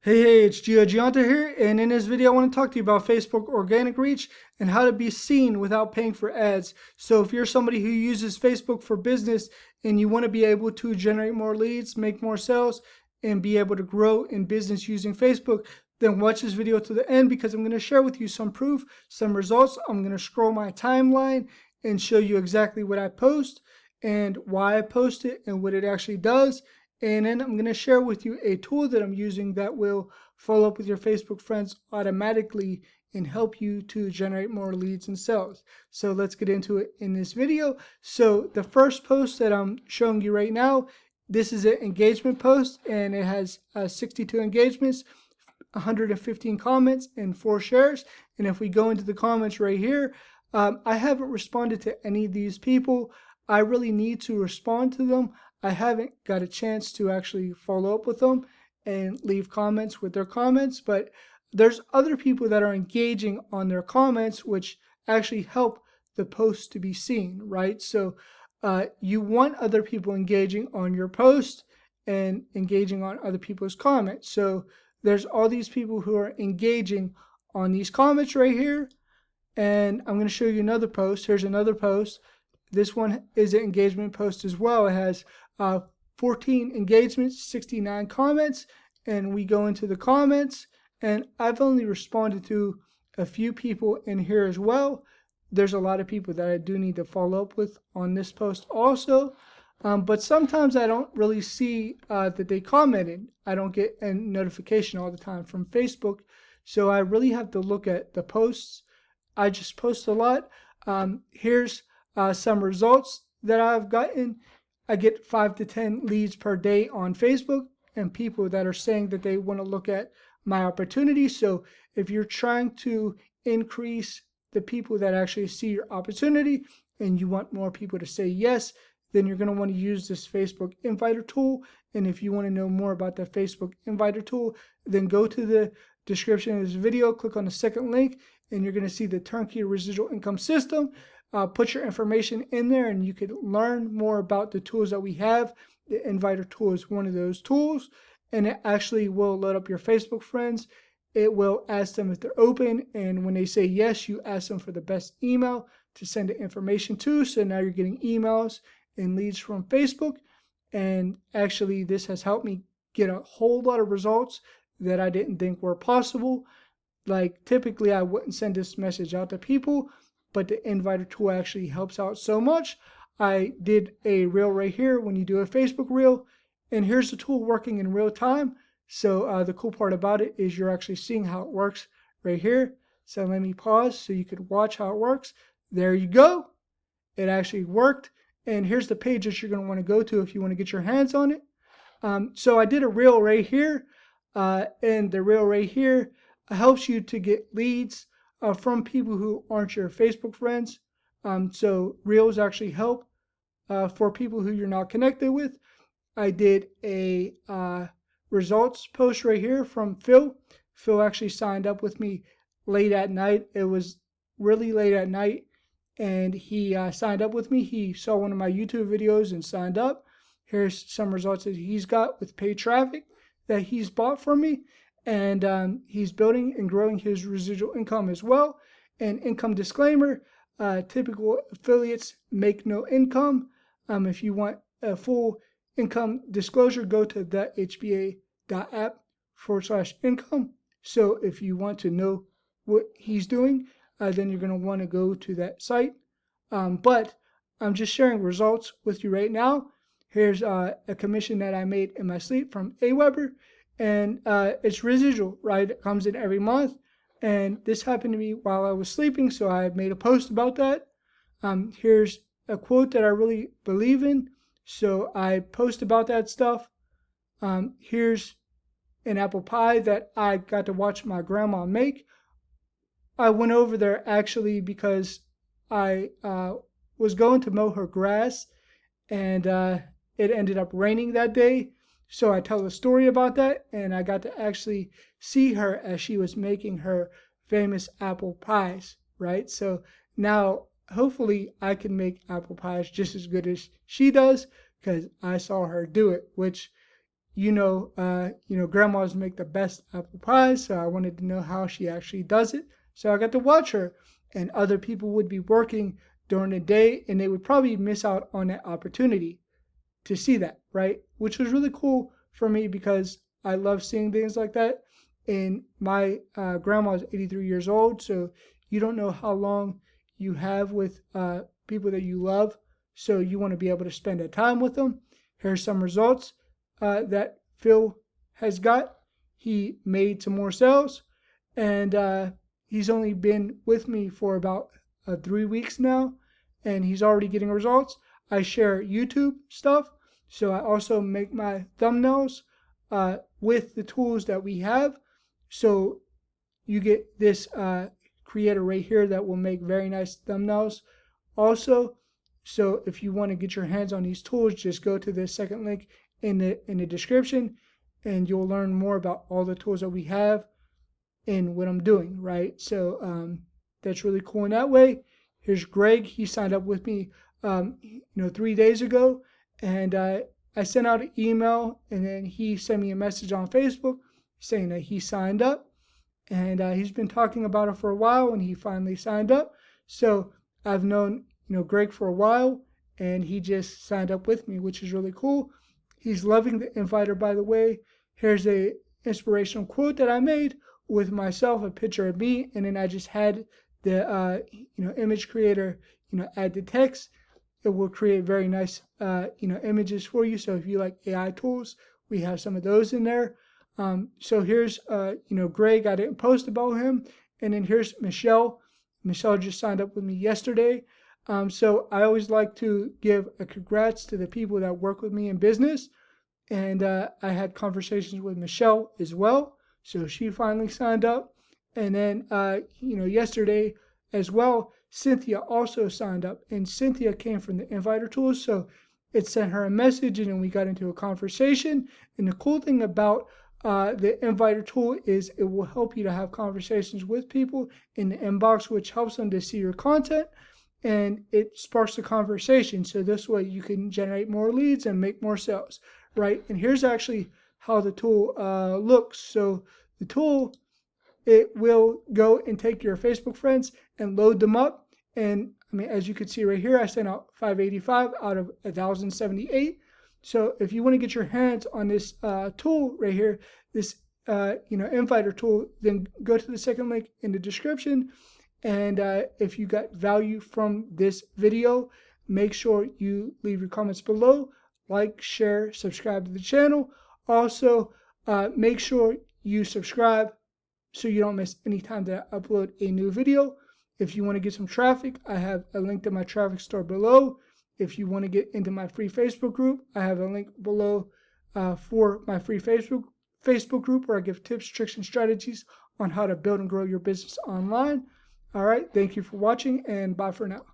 Hey, it's Gianta here, and in this video I want to talk to you about Facebook organic reach and how to be seen without paying for ads. So if you're somebody who uses Facebook for business and you want to be able to generate more leads, make more sales, and be able to grow in business using Facebook, then watch this video to the end because I'm going to share with you some proof, some results. I'm going to scroll my timeline and show you exactly what I post and why I post it and what it actually does. And then I'm going to share with you a tool that I'm using that will follow up with your Facebook friends automatically and help you to generate more leads and sales. So let's get into it in this video. So the first post that I'm showing you right now, this is an engagement post and it has 62 engagements, 115 comments, and 4 shares. And if we go into the comments right here, I haven't responded to any of these people. I really need to respond to them. I haven't got a chance to actually follow up with them and leave comments with their comments, but there's other people that are engaging on their comments, which actually help the post to be seen, right? So you want other people engaging on your post and engaging on other people's comments. So there's all these people who are engaging on these comments right here. And I'm going to show you another post. Here's another post. This one is an engagement post as well. It has 14 engagements, 69 comments, and we go into the comments, and I've only responded to a few people in here as well. There's a lot of people that I do need to follow up with on this post also, but sometimes I don't really see that they commented. I don't get a notification all the time from Facebook, so I really have to look at the posts. I just post a lot. Here's some results that I've gotten. I get 5 to 10 leads per day on Facebook and people that are saying that they want to look at my opportunity. So if you're trying to increase the people that actually see your opportunity and you want more people to say yes, then you're going to want to use this Facebook Inviter tool. And if you want to know more about the Facebook Inviter tool, then go to the description of this video, click on the second link, and you're going to see the turnkey residual income system. Put your information in there and you can learn more about the tools that we have. The Inviter tool is one of those tools, and it actually will load up your Facebook friends. It will ask them if they're open, and when they say yes, you ask them for the best email to send the information to. So now you're getting emails and leads from Facebook, and actually this has helped me get a whole lot of results that I didn't think were possible. Like typically I wouldn't send this message out to people, but the Inviter tool actually helps out so much. I did a reel right here when you do a Facebook reel, and here's the tool working in real time. So the cool part about it is you're actually seeing how it works right here. So let me pause so you can watch how it works. There you go. It actually worked. And here's the page that you're going to want to go to if you want to get your hands on it. So I did a reel right here, and the reel right here helps you to get leads from people who aren't your Facebook friends. So reels actually help for people who you're not connected with. I did a results post right here from Phil. Phil actually signed up with me late at night. It was really late at night, and he signed up with me. He saw one of my YouTube videos and signed up. Here's some results that he's got with paid traffic that he's bought from me. And he's building and growing his residual income as well. And income disclaimer, typical affiliates make no income. If you want a full income disclosure, go to thehba.app/income. So if you want to know what he's doing, then you're going to want to go to that site. But I'm just sharing results with you right now. Here's a commission that I made in my sleep from Aweber. And it's residual, right? It comes in every month. And this happened to me while I was sleeping, so I made a post about that. Here's a quote that I really believe in, so I post about that stuff. Here's an apple pie that I got to watch my grandma make. I went over there actually because I was going to mow her grass, and it ended up raining that day. So I tell a story about that, and I got to actually see her as she was making her famous apple pies, right? So now hopefully I can make apple pies just as good as she does because I saw her do it, which grandmas make the best apple pies, so I wanted to know how she actually does it. So I got to watch her, and other people would be working during the day, and they would probably miss out on that opportunity to see that, right? Which was really cool for me because I love seeing things like that. And my grandma is 83 years old, so you don't know how long you have with people that you love. So you want to be able to spend that time with them. Here's some results that Phil has got. He made some more sales, and he's only been with me for about 3 weeks now, and he's already getting results. I share YouTube stuff, so I also make my thumbnails with the tools that we have. So you get this creator right here that will make very nice thumbnails also. So if you want to get your hands on these tools, just go to the second link in the description, and you'll learn more about all the tools that we have and what I'm doing, right? So that's really cool in that way. Here's Greg. He signed up with me 3 days ago, and I sent out an email, and then he sent me a message on Facebook saying that he signed up, and he's been talking about it for a while, and he finally signed up. So I've known Greg for a while, and he just signed up with me, which is really cool. He's loving the inviter, by the way. Here's a inspirational quote that I made with myself, a picture of me, and then I just had the image creator add the text. It will create very nice images for you. So if you like AI tools, we have some of those in there. So here's Greg. I didn't post about him, and then here's Michelle. Michelle just signed up with me yesterday. So I always like to give a congrats to the people that work with me in business, and I had conversations with Michelle as well. So she finally signed up, and then yesterday as well, Cynthia also signed up, and Cynthia came from the Inviter tools. So it sent her a message, and then we got into a conversation. And the cool thing about the Inviter tool is it will help you to have conversations with people in the inbox, which helps them to see your content, and it sparks a conversation. So this way you can generate more leads and make more sales, right? And here's actually how the tool looks. So the tool, it will go and take your Facebook friends and load them up. And I mean, as you can see right here, I sent out 585 out of 1,078. So if you want to get your hands on this tool right here, this Inviter tool, then go to the second link in the description. And if you got value from this video, make sure you leave your comments below, like, share, subscribe to the channel. Also, make sure you subscribe so you don't miss any time that I upload a new video. If you want to get some traffic, I have a link to my traffic store below. If you want to get into my free Facebook group, I have a link below for my free Facebook group where I give tips, tricks, and strategies on how to build and grow your business online. All right, thank you for watching, and bye for now.